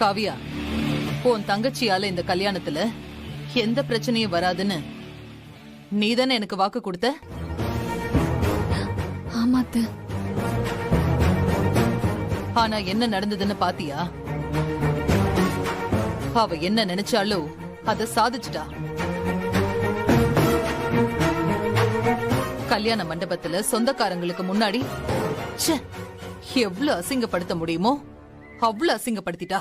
காவியா, உன் தங்கச்சியால இந்த கல்யாணத்துல எந்த பிரச்சனையும் வராதுன்னு நீதானே எனக்கு வாக்கு கொடுத்த? ஆமா அத்தை. ஆனா என்ன நடந்ததுன்னு பாத்தியா? அவ என்ன நினைச்சாலோ அத சாதிச்சுட்டா. கல்யாண மண்டபத்துல சொந்தக்காரங்களுக்கு முன்னாடி ச்சே, எவ்வளவு அசிங்கப்படுத்த முடியுமோ அவ்வளவு அசிங்கப்படுத்திட்டா.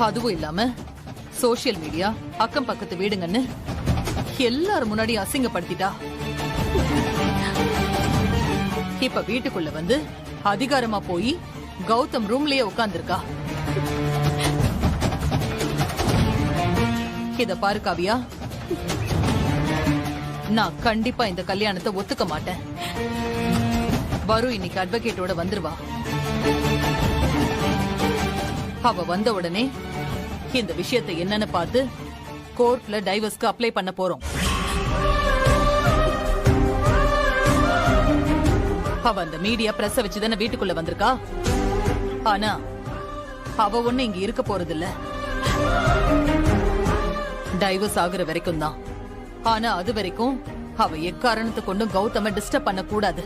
அதுவும் இல்லாம சோசியல் மீடியா, அக்கம் பக்கத்து வீடுங்கன்னு எல்லாரும் முன்னாடி அசிங்கப்படுத்திட்டா. இப்ப வீட்டுக்குள்ள வந்து அதிகாரமா போய் கௌதம் ரூம்லயே உட்கார்ந்திருக்கா. இத பாரு காவியா, நான் கண்டிப்பா இந்த கல்யாணத்தை ஒத்துக்க மாட்டேன். வரும் இன்னைக்கு அட்வொகேட்டோட வந்துருவா. அவ வந்த உடனே இந்த விஷயத்தை என்னன்னு பார்த்து கோர்ட்ல டைவர்ஸ்க்கு அப்ளை பண்ண போறோம். அவ அந்த மீடியா பிரஸ் வச்சுதானே வீட்டுக்குள்ள வந்திருக்கா. ஆனா அவ ஒண்ணு இங்க இருக்க போறது இல்ல. டைவர்ஸ் ஆகுற வரைக்கும் தான். ஆனா அது வரைக்கும் அவ எக்காரணத்தை கொண்டும் கௌதம டிஸ்டர்ப் பண்ண கூடாது.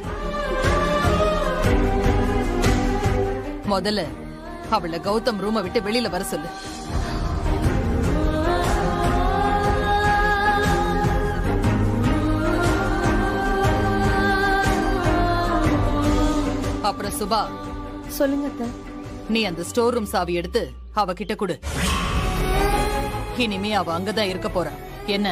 முதல்ல அவளை கௌதம் ரூமை விட்டு வெளியில வர சொல்லு. அப்புறம் சுபா, சொல்லுங்க அத்தை. நீ அந்த ஸ்டோர் ரூம் சாவி எடுத்து அவ கிட்ட கொடு. இனிமே அவ அங்கதான் இருக்க போறா. என்ன?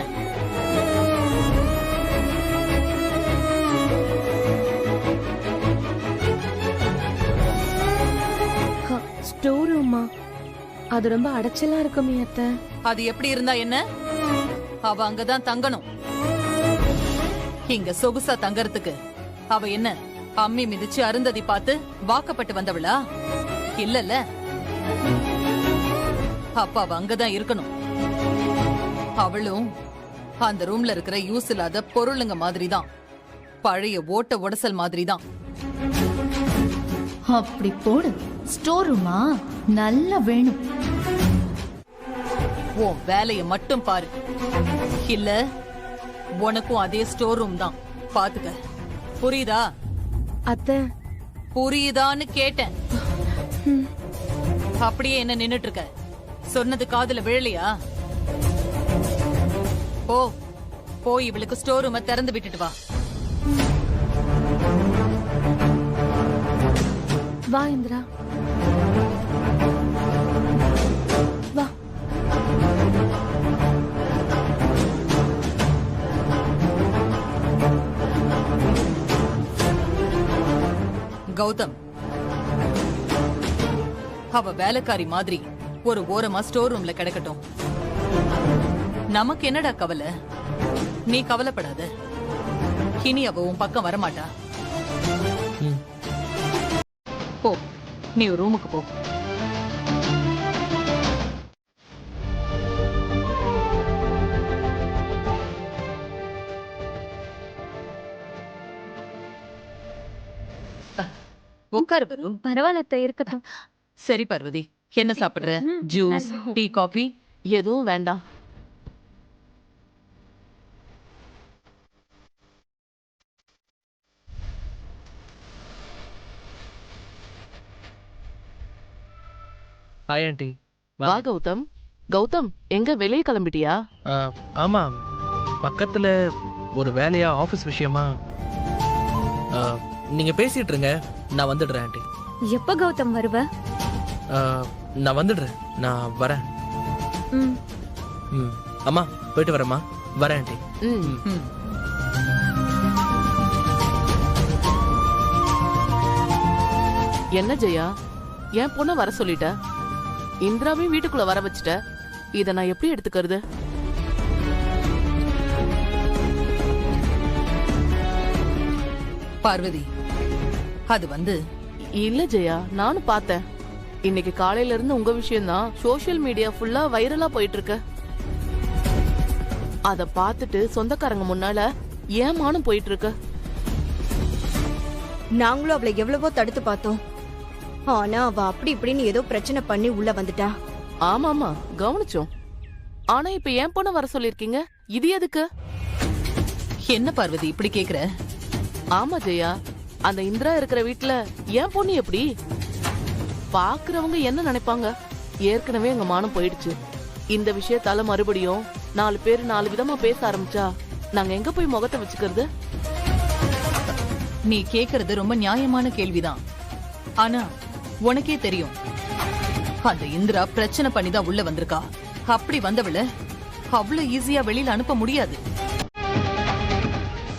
ஸ்டோர் ரூமா? அது ரொம்ப அடைச்சலா இருக்குமே அத்தை. அது எப்படி இருந்தா என்ன? அவ அங்கதான் தங்கணும். இங்க சொகுசா தங்கறதுக்கு அவ என்ன அம்மி மிதிச்சு அருந்ததி பார்த்து வாக்கப்பட்டு வந்தவளா? இல்லல்ல. அப்ப அவ அங்கதான் இருக்கணும். அவளும் அந்த ரூம்ல இருக்கிற யூஸ் இல்லாத பொருளுங்க மாதிரிதான், பழைய ஓட்ட உடசல் மாதிரிதான். அப்படி போடு. ஸ்டோர் ரூமா நல்லா வேணும். உன் வேலைய மட்டும் பாரு. இல்ல உனக்கும் அதே ஸ்டோர் ரூம் தான். பாத்துக்க. புரியுதா? அத்தை, புரியுதான்னு கேட்டேன். அப்படியே என்ன நின்னுட்டு இருக்க? சொன்னது காதுல விழலையா? போ, போய் இவளுக்கு ஸ்டோர் ரூம திறந்து விட்டுட்டு வா. வா இந்திரா, வா. கௌதம், அவ வேலைக்காரி மாதிரி ஒரு ஓரமா ஸ்டோர் ரூம்ல கிடக்கட்டும். நமக்கு என்னடா கவலை? நீ கவலைப்படாத. இனி அவ உன் பக்கம் வரமாட்டா. போ, நீ ஒரு ரூமுக்கு போ. உட்காரு. பரவாயில்ல, இருக்கட்டும். சரி பார்வதி, என்ன சாப்பிடுற? Juice, tea, coffee? எதுவும் வேண்டாம். Hi aunty. வா கௌதம். கௌதம், எங்க வெளியே கிளம்பிட்டியா? ஆமா, பக்கத்துல ஒரு வேலையா, ஆஃபீஸ் விஷயமா. நீங்க பேசிட்டு இருங்க, நான் வந்துடுறேன் ஆண்டி. எப்ப கௌதம் வருவ? நான் வந்துடுறேன், நான் வரேன். ம். ம், அம்மா போயிட்டு வரேம்மா. வரேன் ஆண்டி. ம். என்ன ஜெயா, என் பொண்ண வர சொல்லிட்ட, இந்திராவையும் வீட்டுக்குள்ள வர வச்சுட்ட. இத நான் எப்படி எடுத்துக்கிறது? பார்வதி, அது வந்து இல்ல ஜெயா, நானும் பார்த்தேன். இன்னைக்கு காலையில இருந்து உங்க விஷயம்தான் சோசியல் மீடியா ஃபுல்லா வைரலா போயிட்டு இருக்கு. அத பார்த்துட்டு சொந்தக்காரங்க முன்னால ஏமானும் போயிட்டு இருக்கு. நாங்களும் அவளை எவ்வளவோ தடுத்து பார்த்தோம். ஆனா அவ அப்படி இப்படின்னு ஏதோ பிரச்சனை பண்ணி உள்ள வந்துட்டா. ஆமாமா கவனிச்சோம். ஆனா இப்ப ஏன் பொண்ண வர சொல்லிருக்கீங்க? இது எதுக்கு? என்ன பார்வதி இப்படி கேக்குற? ஆமா ஜெயா, அந்த இந்திரா இருக்கிற வீட்ல ஏன் பொண்ணு எப்படி? பாக்குறவங்க என்ன நினைப்பாங்க? ஏற்கனவே எங்க மானம் போயிடுச்சு. இந்த விஷயத்தால மறுபடியும் 4 பேர் 4 விதமா பேச ஆரம்பிச்சா நாங்க எங்க போய் முகத்தை வச்சுக்கிறது? நீ கேக்குறது ரொம்ப நியாயமான கேள்விதான். ஆனா உனக்கே தெரியும், அந்த இந்திரா பிரச்சனை பண்ணிதான் உள்ள வந்திருக்கா. அப்படி வந்தவள அவ்வளவு ஈஸியா வெளியில அனுப்ப முடியாது.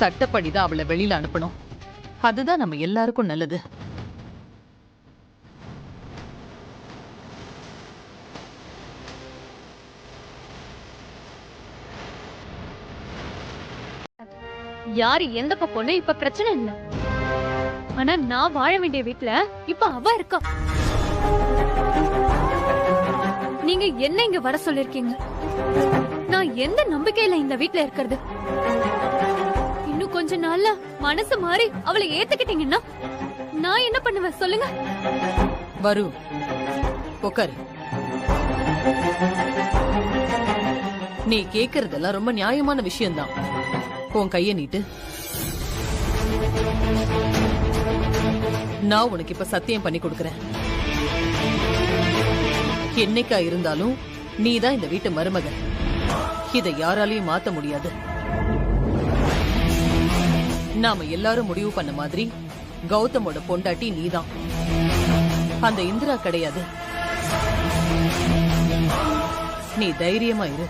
சட்டப்படிதான் அவளை வெளியில அனுப்பணும். அதுதான் நம்ம எல்லாருக்கும் நல்லது. யாரு எந்த பக்கம்னு இப்ப பிரச்சனை இல்ல. ஆனா நான் வாழ வேண்டிய வீட்ல இப்ப அவ இருக்கா. நீங்க என்ன இங்க வர சொல்லிருக்கீங்க? நான் எந்த நம்பிக்கையில இந்த வீட்ல இருக்கிறது? இன்னும் கொஞ்ச நாள்ல மனசு மாறி அவளை ஏத்துக்கிட்டீங்கன்னா நான் என்ன பண்ணுவேன் சொல்லுங்க? வரு, உட்காரு. நீ கேக்குறதெல்லாம் ரொம்ப நியாயமான விஷயம்தான். உன் கைய நீட்டு. நான் உனக்கு இப்ப சத்தியம் பண்ணி கொடுக்கறேன். என்னைக்கா இருந்தாலும் நீதான் இந்த வீட்டு மருமகன். இதை யாராலையும் மாத்த முடியாது. நாம எல்லாரும் முடிவு பண்ண மாதிரி கௌதமோட பொண்டாட்டி நீதான். அந்த இந்திரா கிடையாது. நீ தைரியமா இரு.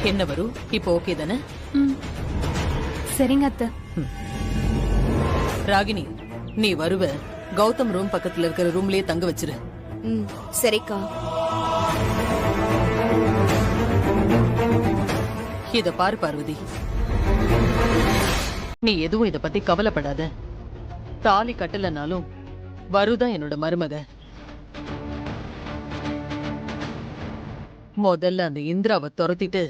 என்ன வரும் இப்போ? ஓகே தானே? சரிங்க அத்தை. ராகினி, நீ வருவ கௌதம் ரூம் பக்கத்துல இருக்கிற ரூம்லயே தங்க வச்சிரு. சரிக்கா. இத பாரு பார்வதி, நீ எதுவும் இத பத்தி கவலைப்படாத. தாலி கட்டலனாலும் வருதான் என்னோட மருமக. முதல்ல அந்த இந்திராவை துரத்திட்டு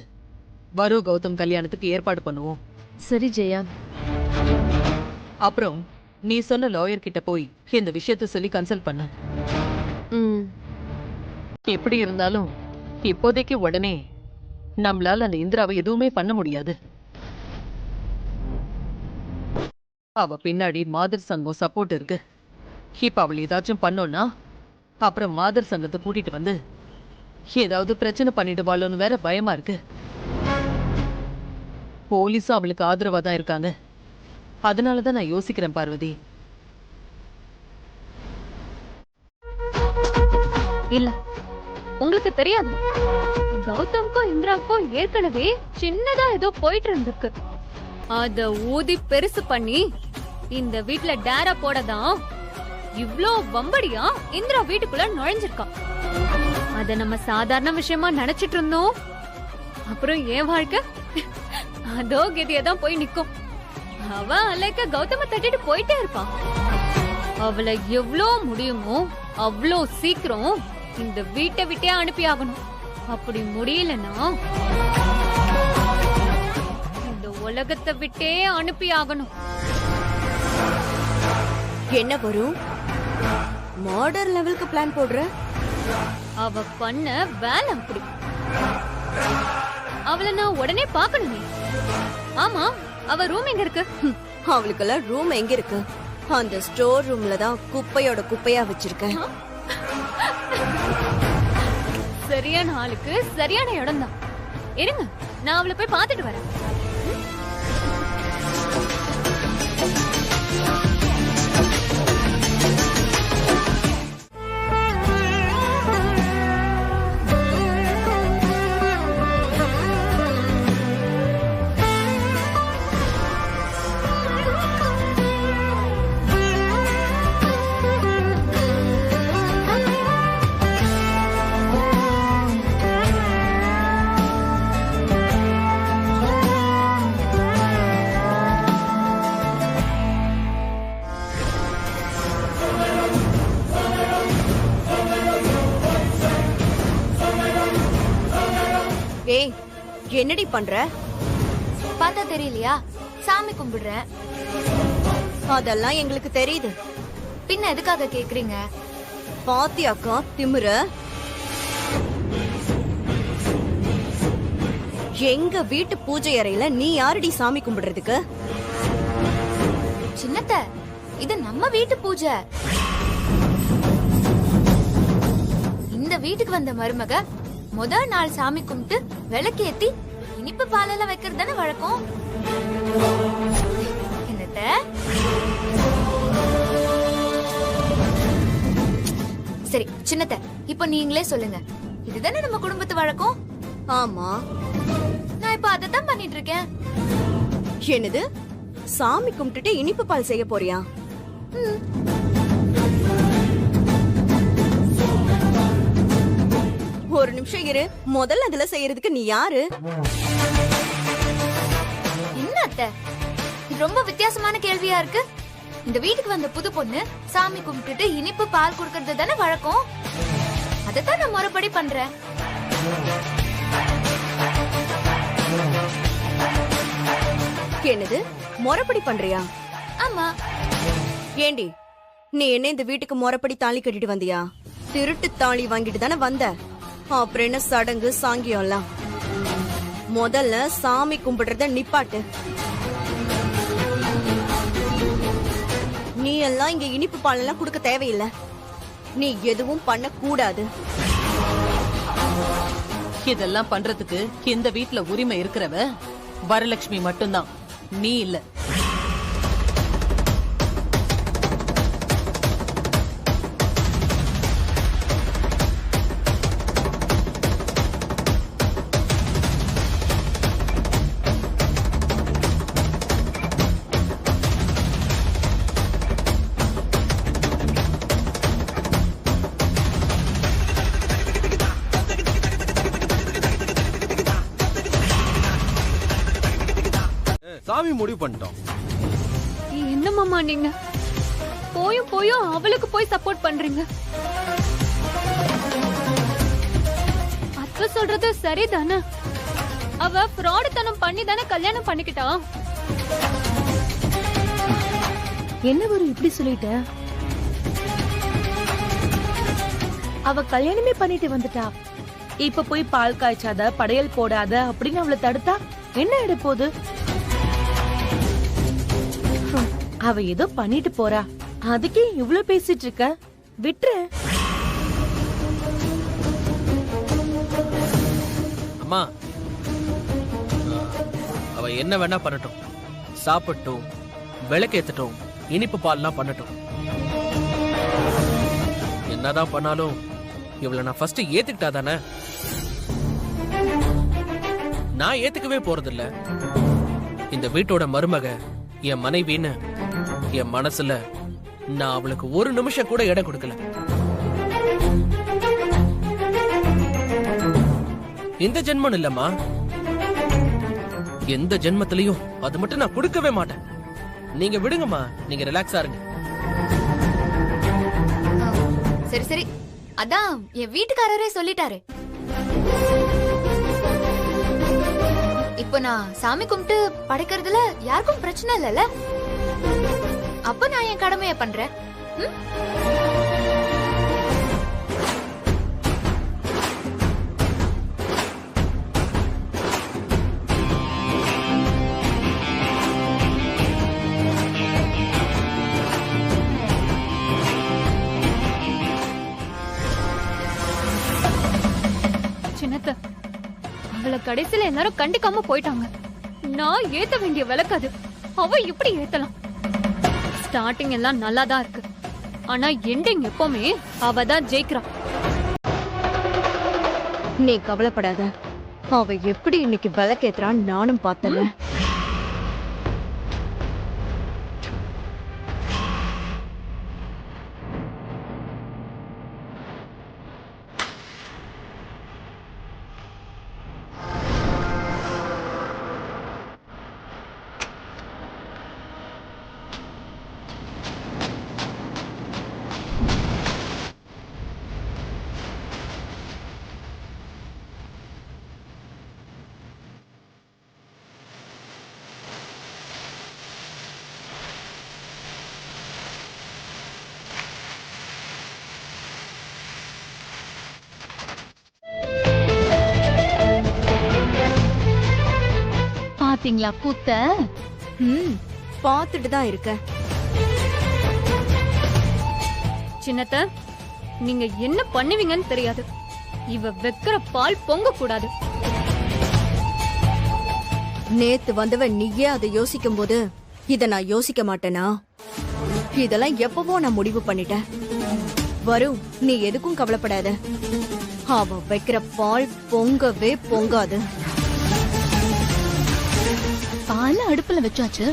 வரு கௌதம் கல்யாணத்துக்கு ஏற்பாடு பண்ணுவோம். சரி ஜெயா. அப்புறம் நீ சொன்ன லாயர் கிட்ட போய் இந்த விஷயத்த சொல்லி கன்சல்ட் பண்ண. எப்படி இருந்தாலும் இப்போதைக்கு உடனே நம்மளால அந்த இந்திராவை எதுவுமே பண்ண முடியாது. அவ பின்னாடி மாதர் சங்கம் சப்போர்ட் இருக்கு. இப்ப அவள் ஏதாச்சும் பண்ணோம்னா அப்புறம் மாதர் சங்கத்தை கூட்டிட்டு வந்து ஏதாவது பிரச்சனை பண்ணிடுவாளோன்னு வேற பயமா இருக்கு. போலீஸும் அவளுக்கு ஆதரவா தான் இருக்காங்க. அதனாலதான் நான் யோசிக்கிறேன் பார்வதி. இல்ல, உங்களுக்கு தெரியாது, கௌதம்க்கும் இந்திராவுக்கும் ஏற்கனவே சின்னதா ஏதோ போயிட்டு இருந்திருக்கு. அத ஊதி பெருசு பண்ணி இந்த வீட்ல டேரா போடதான் இவ்ளோ வம்படியா இந்திரா வீட்டுக்குள்ள நுழைஞ்சிருக்கா. அத நம்ம சாதாரண விஷயமா நினைச்சிட்டு இருந்தோம். அப்புறம் என் வாழ்க்கை அதோ கதியதான் போய் நிக்கும். அவ அலைக்க கௌதம தட்டிட்டு போயிட்டே இருப்பான். அவளை எவ்ளோ முடியுமோ அவ்ளோ சீக்கிரம் இந்த வீட்டை விட்டே அனுப்பி ஆகணும். அப்படி முடியலன்னா இந்த உலகத்தை விட்டே அனுப்பி ஆகணும். என்ன வரும்? மாடர் லெவலுக்கு பிளான் போடுற? அவ பண்ண வேலை அப்படி. அவளை நான் உடனே பாக்கணுமே. ஆமா, அவ ரூம் எங்க இருக்கு? அவளுக்கெல்லாம் ரூம் எங்க இருக்கு? அந்த ஸ்டோர் ரூம்ல தான் குப்பையோட குப்பையா வச்சிருக்கேன். சரியான ஆளுக்கு சரியான இடம் தான். இருங்க, நான் அவளை போய் பார்த்துட்டு வரேன். ஏய், என்னடி பண்ற? பார்த்தா தெரியலையா? சாமி கும்பிடுறேன். அதெல்லாம் எங்களுக்கு தெரியுது. பின்ன எதுக்காக கேக்குறீங்க? பாத்தியாக்கா திமிர? எங்க வீட்டு பூஜை அறையில நீ யாரடி சாமி கும்பிடுறதுக்கு? சின்னத்த, இது நம்ம வீட்டு பூஜை. இந்த வீட்டுக்கு வந்த மருமக முதல் நாள் சாமி கும்பிட்டு விளக்கேத்தி இனிப்பு பாலெல்லாம் வைக்கிறது தானே வழக்கம். என்னத்த? சரி சின்னத்த, இப்ப நீங்களே சொல்லுங்க, இதுதானே நம்ம குடும்பத்து வழக்கம்? ஆமா. நான் இப்ப அதத்தான் பண்ணிட்டு இருக்கேன். என்னது, சாமி கும்பிட்டுட்டு இனிப்பு பால் செய்ய போறியா? ஒரு நிமிஷம் இரு, முதல்ல அதுல செய்யறதுக்கு நீ யாரு? என்ன அத்தை, இது ரொம்ப வித்தியாசமான கேள்வியா இருக்கு. இந்த வீட்டுக்கு வந்த புது பொண்ணு சாமி கும்பிட்டுட்டு இனிப்பு பால் குடுக்கறது தானே வழக்கம். அதத்தான் நான் முறைப்படி பண்றேன். என்னது, முறைப்படி பண்றியா? ஆமா. ஏண்டி, நீ என்ன இந்த வீட்டுக்கு முறைப்படி தாலி கட்டிட்டு வந்தியா? திருட்டு தாலி வாங்கிட்டு தானே வந்த. அப்புறம் என்ன சடங்கு சாங்கியம் எல்லாம்? முதல்ல சாமி கும்பிடுறத நிப்பாட்டு. நீ எல்லாம் இங்க இனிப்பு பால் எல்லாம் கொடுக்க தேவையில்லை. நீ எதுவும் பண்ண கூடாது. இதெல்லாம் பண்றதுக்கு இந்த வீட்ல உரிமை இருக்கிறவ வரலட்சுமி மட்டும்தான், நீ இல்ல. சாமி முடிவு பண்ணிட்டோம். என்ன மாமா நீங்க போயும் போயும் அவளுக்கு போய் சப்போர்ட் பண்றீங்க? அத்தை சொல்றது சரிதானே? அவ ஃப்ராடுத்தனம் பண்ணி தானே கல்யாணம் பண்ணிக்கிட்டா. என்ன ஒரு இப்படி சொல்லிட்ட? அவ கல்யாணமே பண்ணிட்டு வந்துட்டா. இப்ப போய் பால் காய்ச்சாத, படையல் போடாத அப்படின்னு அவளை தடுத்தா என்ன ஆயிட போகுது? அவ ஏதோ பண்ணிட்டு போறா, அதுக்கே இவ்ளோ பேசிட்டு இருக்க, விட்டுரு. அம்மா, அவ என்ன வேணா பண்ணட்டும், சாப்பிட்டும், விளக்கேத்தட்டும், இனிப்பு பால்லாம் பண்ணட்டும். என்னதான் பண்ணாலும் இவளை நான் ஃபர்ஸ்ட் ஏத்துக்கிட்டா தானே. நான் ஏத்துக்கவே போறதில்ல. இந்த வீட்டோட மருமக என் மனைவின்னு என் மனசுல நான் அவளுக்கு ஒரு நிமிஷம் கூட இடம் கொடுக்கல. இந்த ஜென்மம் இல்லம்மா, எந்த ஜென்மத்திலையும் அது மட்டும் நான் கொடுக்கவே மாட்டேன். நீங்க விடுங்கம்மா, நீங்க ரிலாக்ஸா இருங்க. சரி சரி, அதான் என் வீட்டுக்காரரே சொல்லிட்டாரு. இப்போ நான் சாமி கும்பிட்டு படைக்கிறதுல யாருக்கும் பிரச்சனை இல்லைல்ல. அப்ப நான் என் கடமைய பண்றேன். சின்னத்த, அவளை கடைசியில எல்லாரும் கண்டிக்காம போயிட்டாங்க. நான் ஏத்த வேண்டிய விளக்கு அது. அவ இப்படி ஏத்தலாம்? ஸ்டார்டிங் எல்லாம் நல்லா தான் இருக்கு, ஆனா எண்டிங் எப்பவுமே அவ தான் ஜெயிக்கிறா. நீ கவலைப்படாத, அவ எப்படி இன்னைக்கு விளக்கேத்துறான்னு நானும் பார்த்தேன். பாத்தீங்களா கூத்த? பாத்துட்டு தான் இருக்கேன். சின்னத்த, நீங்க என்ன பண்ணுவீங்கன்னு தெரியாது. இவ வைக்கிற பால் பொங்க கூடாது. நேத்து வந்தவ நீயே அதை யோசிக்கும் போது இத நான் யோசிக்க மாட்டேனா? இதெல்லாம் எப்பவோ நான் முடிவு பண்ணிட்டேன். வரும், நீ எதுக்கும் கவலைப்படாத. அவ வைக்கிற பால் பொங்கவே பொங்காது. பால் அடுப்புல வச்சாச்சு,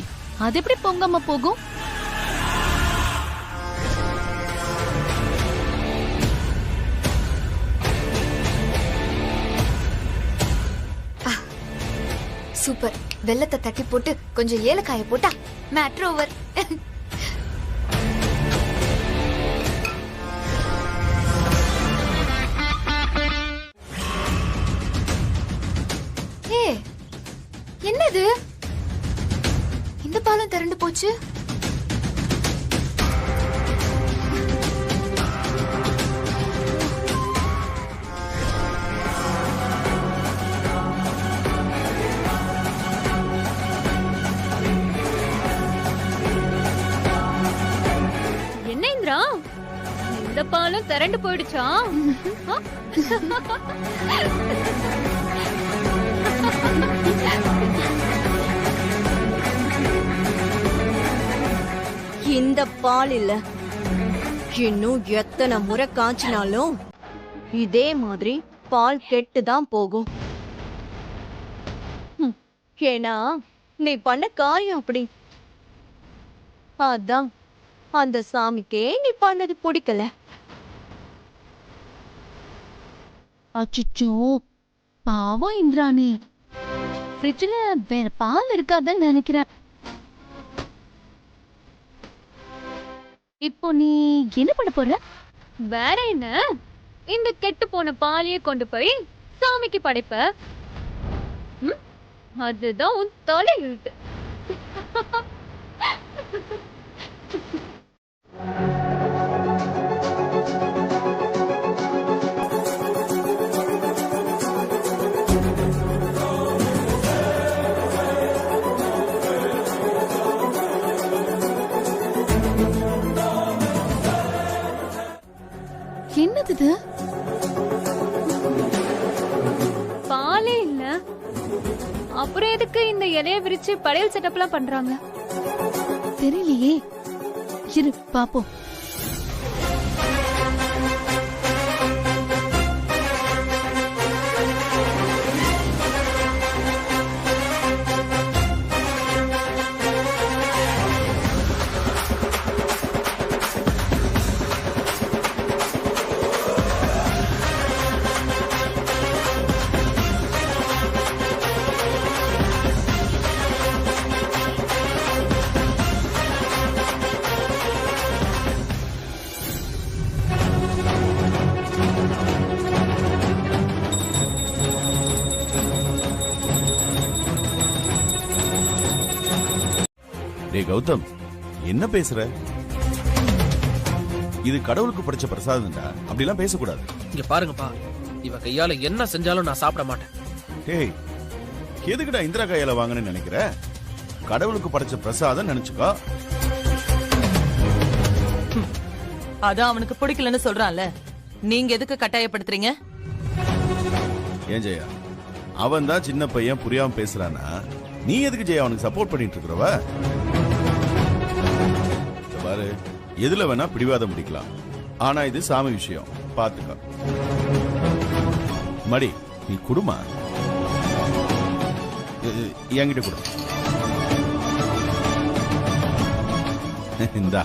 அது எப்படி பொங்காம போகும்? சூப்பர். வெல்லத்தை தட்டி போட்டு கொஞ்சம் ஏலக்காய போட்டா மேட்ரு ஓவர். ஏ, என்னது? இந்த பாலம் திரண்டு போச்சு. என்ன இந்திரா, இந்த பாலம் திரண்டு போயிடுச்சா? இந்த பால் இல்ல, இன்னும் எத்தனை முறை காய்ச்சினாலும் இதே மாதிரி பால் கெட்டு தான் போகும். ஏன்னா நீ பண்ண காரியம் அப்படி. அதான் அந்த சாமிக்கே நீ பண்ணது பிடிக்கல. அச்சோ, பாவம் இந்திராணி. ஃப்ரிட்ஜ்ல வேற பால் இருக்காதுன்னு நினைக்கிறேன். இப்போ நீ என்ன பண்ண போற? வேற என்ன, இந்த கெட்டு போன பாலையே கொண்டு போய் சாமிக்கு படைப்ப. அதுதான் உன் தலை எழுத்து. என்னது இது? பாலே இல்ல, அப்புறம் எதுக்கு இந்த இலைய விரிச்சு படையல் செட்டப்லாம் பண்றாங்க தெரியலையே. இரு பாப்போம். டேய் கௌதம், என்ன பேசுற? இது கடவுளுக்கு படைச்ச பிரசாதம்டா, அப்படிலாம் பேசக்கூடாது. இங்க பாருங்கப்பா, இவ கையால என்ன செஞ்சாலும் நான் சாப்பிட மாட்டேன். டேய், எதுக்குடா இந்திரா கையால வாங்கன்னு நினைக்கிற? கடவுளுக்கு படைச்ச பிரசாதம் நினைச்சுக்கோ. அதான் அவனுக்கு பிடிக்கலன்னு சொல்றான்ல, நீங்க எதுக்கு கட்டாயப்படுத்துறீங்க? ஏன் ஜெயா, அவன் தான் சின்ன பையன் புரியாம பேசுறானா, நீ எதுக்கு ஜெயா அவனுக்கு சப்போர்ட் பண்ணிட்டு இருக்கிறவ? பாரு, எதுல வேணா பிடிவாதம் முடிக்கலாம், ஆனா இது சாமி விஷயம், பாத்துக்க. மடி, நீ குடுமா, என்கிட்ட கொடு. இந்தா.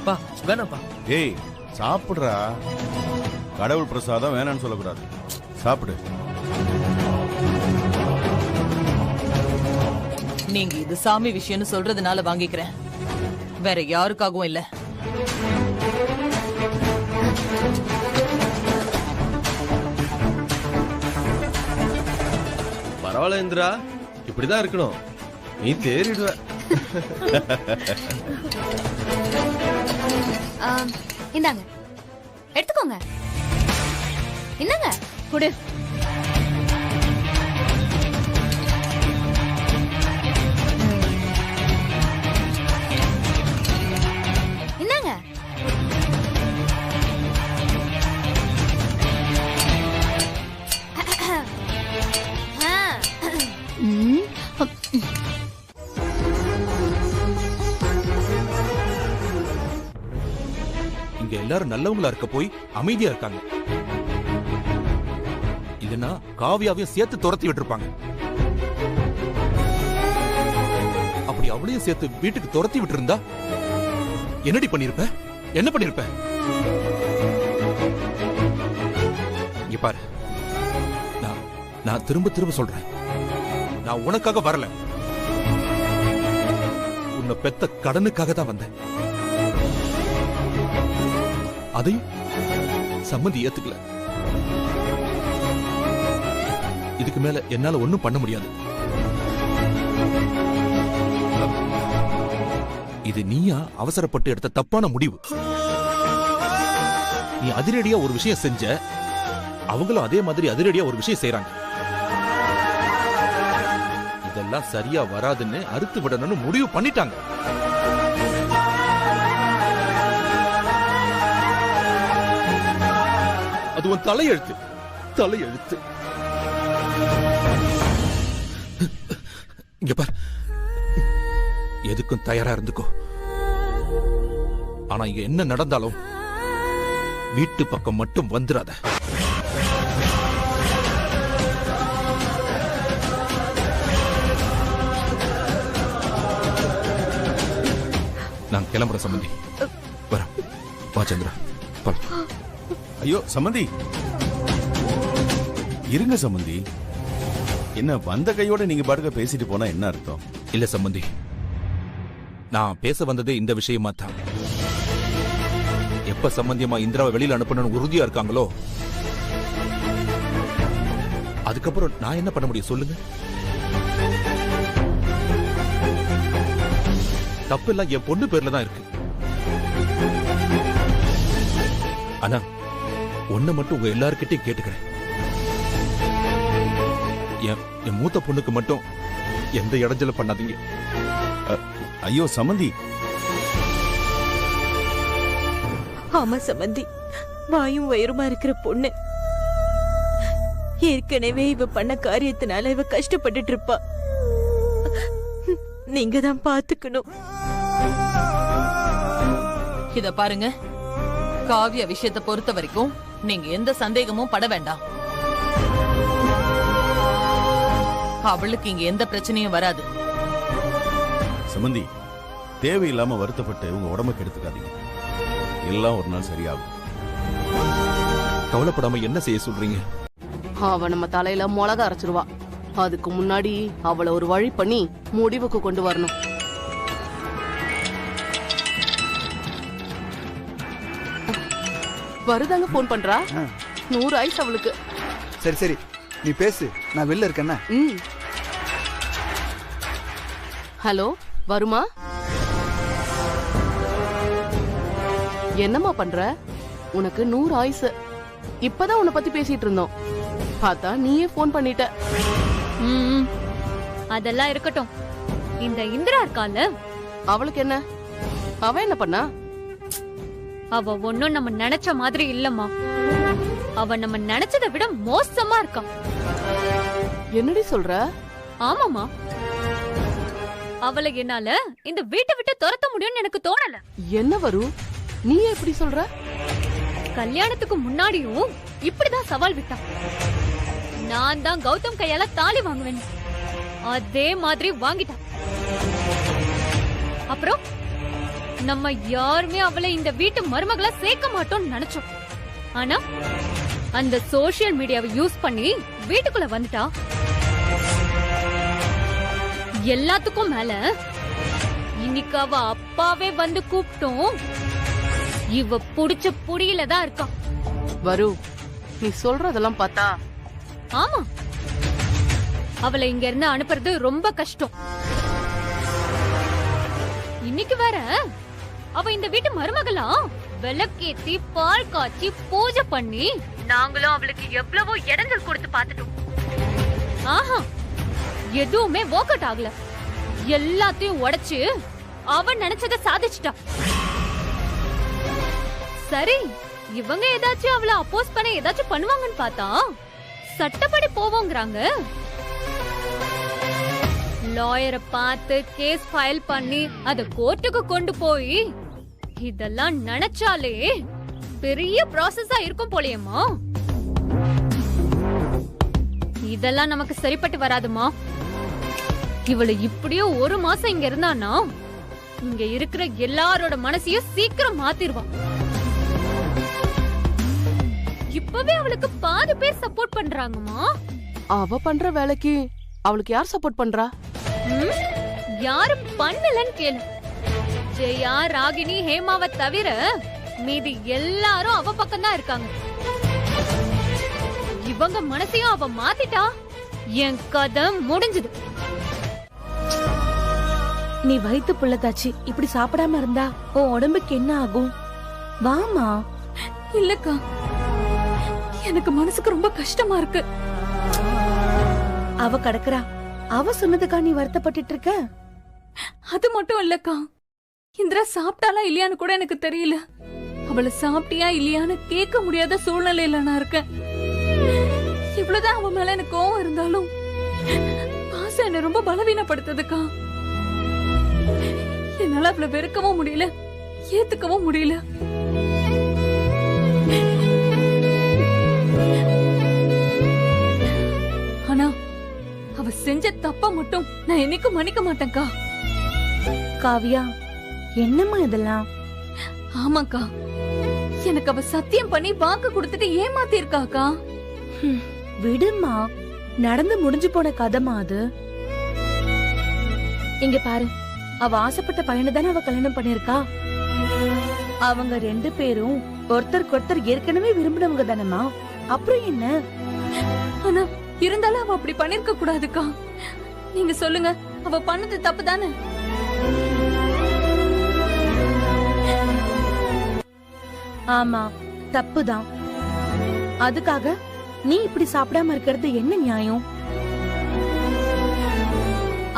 பா, வேணாம்ப்பா. ஏய், சாப்பிடுறா. கடவுள் பிரசாதம் வேணான்னு சொல்லக்கூடாது, சாப்பிடு. நீங்க இது சாமி விஷயம்னு சொல்றதுனால வாங்கிக்கிறேன், வேற யாருக்காகவும் இல்ல. பரவாயில்ல இந்திரா, இப்படிதான் இருக்கணும், நீ தேறிடுவ. இந்தாங்க, எடுத்துக்கோங்க. இந்தாங்க குடு. எல்லாரும் நல்லவங்களா இருக்க போய் அமைதியா இருக்காங்க. இல்லனா காவியாவையும் சேர்த்து துரத்தி விட்டுருப்பாங்க. அப்படி அவளையும் சேர்த்து வீட்டுக்கு துரத்தி விட்டு இருந்தா என்னடி பண்ணிருப்ப? என்ன பண்ணிருப்ப? இங்க பாரு, நான் திரும்ப திரும்ப சொல்றேன், நான் உனக்காக வரல, உன்னை பெத்த கடனுக்காக தான் வந்தேன். அதையும் சம்மந்தி ஏத்துக்கல. இதுக்கு மேல என்னால ஒண்ணும் பண்ண முடியாது. இது நீயா அவசரப்பட்டு எடுத்த தப்பான முடிவு. நீ அதிரடியா ஒரு விஷயம் செஞ்ச, அவங்களும் அதே மாதிரி அதிரடியா ஒரு விஷயம் செய்றாங்க. இதெல்லாம் சரியா வராதுன்னு அறுத்து விடணும்னு முடிவு பண்ணிட்டாங்க. அது உன் தலையெழுத்து, தலையெழுத்து. இங்க பார், எதுக்கும் தயாரா இருந்துக்கோ. ஆனா இங்க என்ன நடந்தாலும் வீட்டு பக்கம் மட்டும் வந்துடாத. நான் கிளம்புற சம்பந்தி. வரேன். வா சந்திரா. ஐயோ சம்பந்தி, இருங்க சம்பந்தி. என்ன வந்த கையோட நீங்க பாட்டுக்க பேசிட்டு போனா என்ன அர்த்தம்? இல்ல சம்பந்தி, நான் பேச வந்ததே இந்த விஷயமா தான். எப்ப சம்பந்தியமா இந்திராவை வெளியில அனுப்பணும்னு உறுதியா இருக்காங்களோ, அதுக்கப்புறம் நான் என்ன பண்ண முடியும் சொல்லுங்க? தப்பு எல்லாம் என் பொண்ணு பேர்ல தான் இருக்கு. ஆனா ஒன்ன மட்டும் உங்க எல்லார்கிட்டையும் கேட்டுக்கிறேன், என் மூத்த பொண்ணுக்கு மட்டும் எந்த இடைஞ்சல பண்ணாதீங்க. ஐயோ சம்பந்தி. ஆமா சம்பந்தி, வாயும் வயிறுமா இருக்கிற பொண்ணு. ஏற்கனவே இவ பண்ண காரியத்தினால இவ கஷ்டப்பட்டுட்டு இருப்பா. நீங்க தான் பாத்துக்கணும். இத பாருங்க, காவியா விஷயத்தை பொறுத்த வரைக்கும் நீங்க எந்த சந்தேகமும் பட வேண்டாம். அவளுக்கு இங்க எந்த பிரச்சனையும் வராது. சம்பந்தி, தேவையில்லாம வருத்தப்பட்டு உங்க உடம்ப கெடுத்துக்காதீங்க. எல்லாம் ஒரு நாள் சரியாகும். கவலைப்படாம என்ன செய்ய சொல்றீங்க? அவ நம்ம தலையில மிளகா அரைச்சிருவா. அதுக்கு முன்னாடி அவளை ஒரு வழி பண்ணி முடிவுக்கு கொண்டு வரணும். வருதாங்க போன் பண்றா. 100 ஆயிடுச்சு அவளுக்கு. சரி சரி, நீ பேசு, நான் வெளில இருக்கேன்னா. ஹலோ, வருமா? என்னம்மா பண்ற? உனக்கு 100 ஆயுசு. இப்பதான் உன்னை பத்தி பேசிட்டு இருந்தோம், பார்த்தா நீயே போன் பண்ணிட்ட. அதெல்லாம் இருக்கட்டும். இந்த இந்திரா இருக்கால, அவளுக்கு என்ன? அவ என்ன பண்ணா? அவ ஒன்னும் நம்ம நினைச்ச மாதிரி இல்லம்மா. அவ நம்ம நினைச்சதை விட மோசமா இருக்கா. என்னடி சொல்ற? ஆமாமா, அவளை என்னால இந்த வீட்டை விட்டு துரத்த முடியும்னு எனக்கு தோணல. என்ன வரும், நீ எப்படி சொல்ற? கல்யாணத்துக்கு முன்னாடியும் இப்படிதான் சவால் விட்டா. நான் தான் கௌதம் கையால தாலி வாங்குவேன், அதே மாதிரி வாங்கிட்டா. அப்புறம் நம்ம யாருமே அவளை இந்த வீட்டு மருமகளா சேர்க்க மாட்டோம்னு நினைச்சோம். ஆனா அந்த சோசியல் மீடியாவை யூஸ் பண்ணி வீட்டுக்குள்ள வந்துட்டா. எல்லாத்துக்கும் மேல இன்னைக்கு அவ அப்பாவே வந்து கூப்பிட்டோம். இவ புடிச்ச புடியில தான் இருக்கா. வரு, நீ சொல்றதெல்லாம் பார்த்தா ஆமா, அவளை இங்க இருந்து அனுப்புறது ரொம்ப கஷ்டம். இன்னைக்கு வேற அவ இந்த வீட்டு மருமகளா விளக்கேத்தி பால் காய்ச்சி பூஜை பண்ணி நாங்களும் அவளுக்கு எவ்வளவோ இடங்கள் கொடுத்து பார்த்துட்டோம். ஆஹா, எதுவுமே ஒர்க் அவுட் ஆகல. எல்லாத்தையும் உடைச்சு அவ நினைச்சத சாதிச்சுட்டா. சரி, இவங்க ஏதாச்சும் அவளை அப்போஸ் பண்ண ஏதாச்சும் பண்ணுவாங்கன்னு பார்த்தா சட்டப்படி போவோங்கிறாங்க. லாயரை பார்த்து கேஸ் ஃபைல் பண்ணி அத கோர்ட்டுக்கு கொண்டு போய் இதெல்லாம் நினைச்சாலே பெரிய ப்ராசஸா இருக்கும் போலயேம்மா. இதெல்லாம் நமக்கு சரிப்பட்டு வராதுமா. இவளை இப்படியோ 1 மாசம் இங்க இருந்தானா இங்க இருக்கிற எல்லாரோட மனசையும் சீக்கிரம் மாத்திருவான். இப்பவே அவளுக்கு பாதி பேர் சப்போர்ட் பண்றாங்கம்மா. அவ பண்ற வேலைக்கு அவளுக்கு யார் சப்போர்ட் பண்றா? யாரும் பண்ணலன்னு கேளு. ஜெயா, ராகினி, ஹேமாவை தவிர மீதி எல்லாரும் அவ பக்கம் தான் இருக்காங்க. இவங்க மனசையும் அவ மாத்திட்டா என் கதை முடிஞ்சது. நீ வயித்து புள்ளதாச்சு, இப்படி சாப்பிடாம இருந்தா உன் உடம்புக்கு என்ன ஆகும்? வாமா. இல்லக்கா, எனக்கு மனசுக்கு ரொம்ப கஷ்டமா இருக்கு. அவ கடக்குறா, அவ சொன்னதுக்கா நீ வருத்தப்பட்டு இருக்க? அது மட்டும் இல்லக்கா, இந்திரா சாப்பிட்டாலா இல்லையான்னு கூட எனக்கு தெரியல. அவளை சாப்பிட்டியா இல்லையான்னு கேட்க முடியாத சூழ்நிலையில நான் இருக்கேன். இவ்வளவுதான் அவ மேல எனக்கு கோவம் இருந்தாலும் பாசம் என்ன ரொம்ப பலவீனப்படுத்துதுக்கா. என்னால அவளை வெறுக்கவும் முடியல, ஏத்துக்கவும் முடியல. ஆனா அவ செஞ்ச தப்ப மட்டும் நான் என்னைக்கும் மன்னிக்க மாட்டேன்க்கா. காவியா, என்னம்மா இதெல்லாம்? ஆமாக்கா, எனக்கு அவ சத்தியம் பண்ணி வாக்கு கொடுத்துட்டு ஏமாத்தி இருக்காக்கா. விடுமா, நடந்து முடிஞ்சு போன கதைமா அது. இங்க பாரு, அவ ஆசைப்பட்ட பையனை தானே அவ கல்யாணம் பண்ணிருக்கா. அவங்க 2 பேரும் ஒருத்தருக்கு ஒருத்தர் ஏற்கனவே விரும்பினவங்க தானேமா. அப்புறம் என்ன? ஆனா இருந்தாலும் அவ அப்படி பண்ணிருக்க கூடாதுக்கா. நீங்க சொல்லுங்க, அவ பண்ணது தப்பு தானே? ஆமா, தப்புதான். அதுக்காக நீ இப்படி சாப்பிடாம இருக்கிறது என்ன நியாயம்?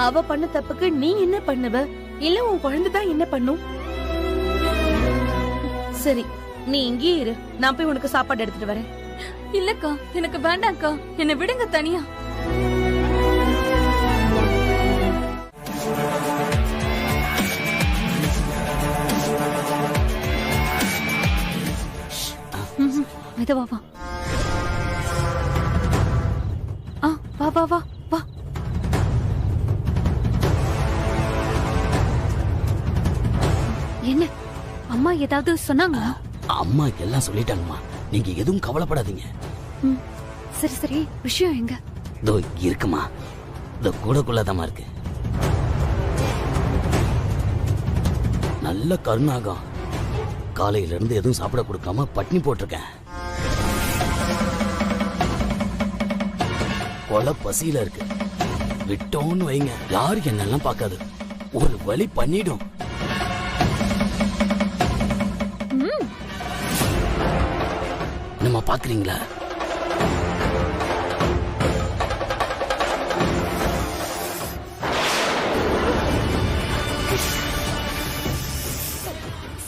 அவ பண்ண தப்புக்கு நீ என்ன பண்ணுவ? இல்ல உன் குழந்தை தான் என்ன பண்ணும்? சரி, நீ இங்கே இரு, நான் போய் உனக்கு சாப்பாடு எடுத்துட்டு வரேன். இல்லக்கா, எனக்கு வேண்டாம்க்கா, என்னை விடுங்க தனியா. மெதுவா வா. வா வா வா வா. என்ன அம்மா ஏதாவது சொன்னாங்களா? அம்மா எல்லாம் சொல்லிட்டாங்கம்மா, நீங்க எதுவும் கவலைப்படாதீங்க. சரி சரி, விஷயம் எங்க? இதோ இருக்குமா, இதோ கூடக்குள்ளதாமா இருக்கு. நல்ல கருணாகம். காலையில இருந்து எதுவும் சாப்பிட கொடுக்காம பட்னி போட்டிருக்கேன். கொலை பசியில இருக்கு. விட்டோன்னு வைங்க, யாருக்கு என்னெல்லாம் பார்க்காது, ஒரு வழி பண்ணிடும். நம்ம பாக்குறீங்களா?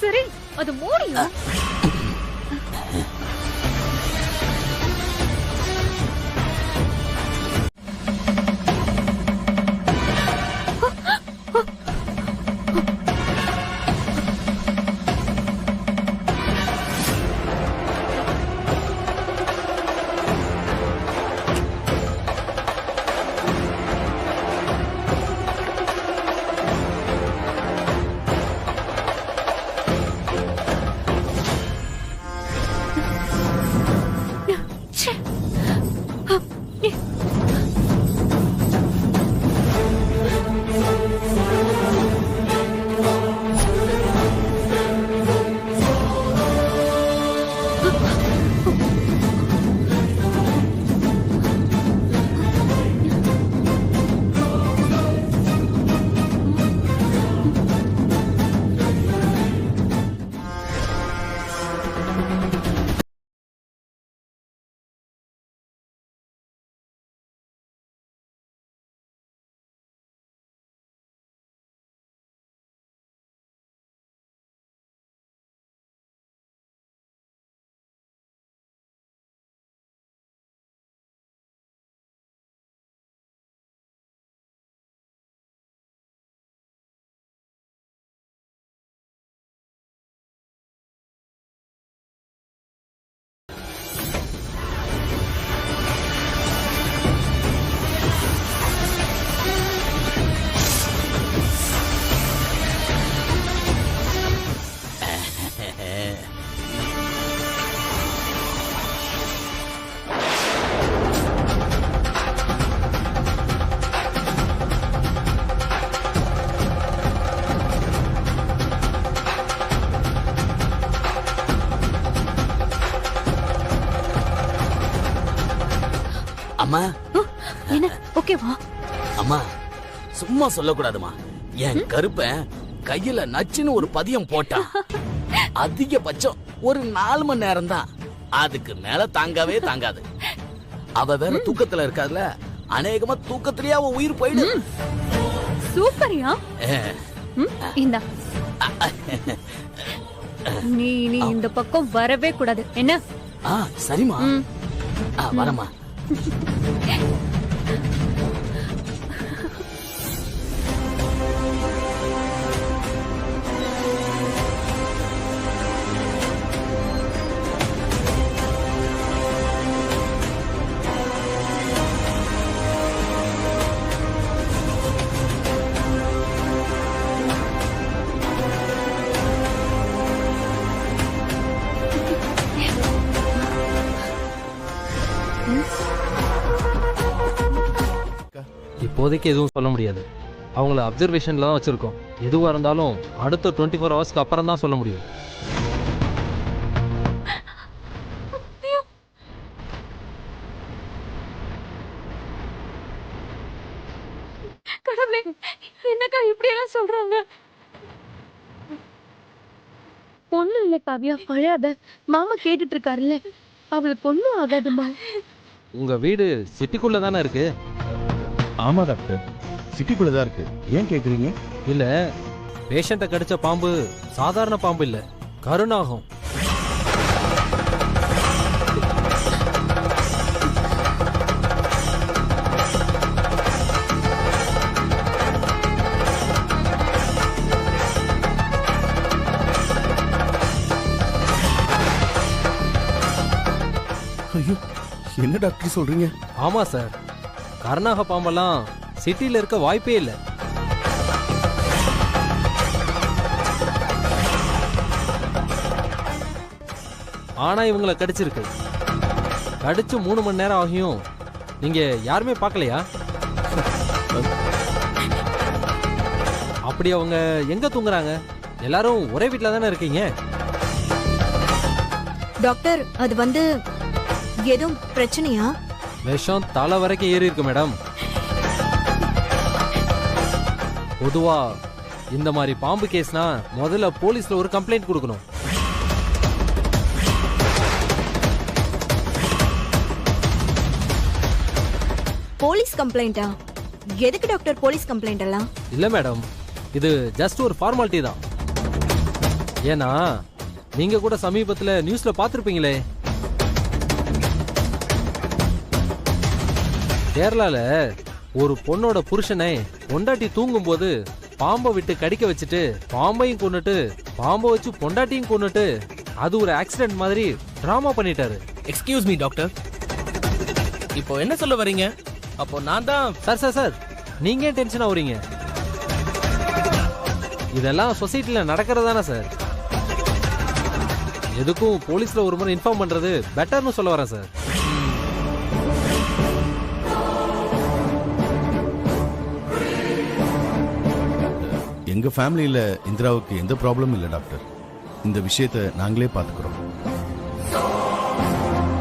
சரி, அது மூடியும். அம்மா என்ன ஓகேவா? அம்மா சும்மா சொல்லக்கூடாதுமா. என் கருப்பன் கையில நச்சுன்னு ஒரு பதியம் போட்டான். அதிகபட்சம் ஒரு 4 மணி நேரம் தான், அதுக்கு மேல தாங்கவே தாங்காது. அவ வேற தூக்கத்துல இருக்காதுல, அநேகமா தூக்கத்திலேயே அவ உயிர் போயிடு. சூப்பரியா? இந்தா. நீ இந்த பக்கம் வரவே கூடாது என்ன? சரிமா. வரமா. இப்போதைக்கு எதுவும் சொல்ல முடியாது. அவங்கள அப்சர்வேஷன்ல தான் வச்சிருக்கோம். எதுவாக இருந்தாலும் அடுத்த 24 ஹவர்ஸ்க்கு அப்புறம் தான் சொல்ல முடியும். கடவுளே, என்னக்கா இப்படி எல்லாம் சொல்றாங்க? பொண்ணு இல்ல காவியா, அழாத. மாமா கேட்டுட்டு இருக்காருல்ல, அவளுக்கு பொண்ணு ஆகாதுமா. உங்க வீடு சிட்டிக்குள்ள தானே இருக்கு? ஆமா டாக்டர், சிட்டிக்குள்ள தான் இருக்கு. ஏன் கேக்குறீங்க? இல்ல, பேஷண்ட்டை கடிச்ச பாம்பு சாதாரண பாம்பு இல்ல, கருநாகம். ஐயோ, என்ன டாக்டர் சொல்றீங்க? ஆமா சார், கருநாக பாம்பெல்லாம் சிட்டில இருக்க வாய்ப்பே இல்லை. ஆனா இவங்களை கடிச்சிருக்கு. கடிச்சு 3 மணி நேரம் ஆகியும் நீங்க யாருமே பார்க்கலையா? அப்படி அவங்க எங்க தூங்குறாங்க? எல்லாரும் ஒரே வீட்டுல தானே இருக்கீங்க. டாக்டர், அது வந்து எதுவும் பிரச்சனையா? விஷம் தலை வரைக்கும் ஏறி இருக்கு மேடம். பொதுவா இந்த மாதிரி பாம்பு கேஸ்னா முதல்ல போலீஸ்ல ஒரு கம்ப்ளைண்ட் கொடுக்கணும். போலீஸ் கம்ப்ளைண்டா? எதுக்கு டாக்டர் போலீஸ் கம்ப்ளைண்ட் எல்லாம்? இல்ல மேடம், இது ஜஸ்ட் ஒரு ஃபார்மாலிட்டி தான். ஏன்னா நீங்க கூட சமீபத்துல நியூஸ்ல பாத்திருப்பீங்களே, கேரளால ஒரு பொண்ணோட புருஷனை பொண்டாட்டி தூங்கும் போது பாம்பை விட்டு கடிக்க வச்சுட்டு பாம்பையும் கொன்னுட்டு பாம்பை வச்சு பொண்டாட்டியும் கொன்னுட்டு அது ஒரு ஆக்சிடென்ட் மாதிரி டிராமா பண்ணிட்டாரு. எக்ஸ்கியூஸ் மீ டாக்டர், இப்போ என்ன சொல்ல வரீங்க? அப்போ நான் தான் சார் நீங்க ஏன் டென்ஷன் ஆகுறீங்க? இதெல்லாம் சொசைட்டில நடக்கிறதானே சார். எதுக்கும் போலீஸ்ல ஒரு முறை இன்ஃபார்ம் பண்றது பெட்டர்னு சொல்ல வரேன் சார். எங்க ஃபேமிலியில இந்திராவுக்கு எந்த ப்ராப்ளமும் இல்லை டாக்டர். இந்த விஷயத்தை நாங்களே பார்த்துக்கிறோம்.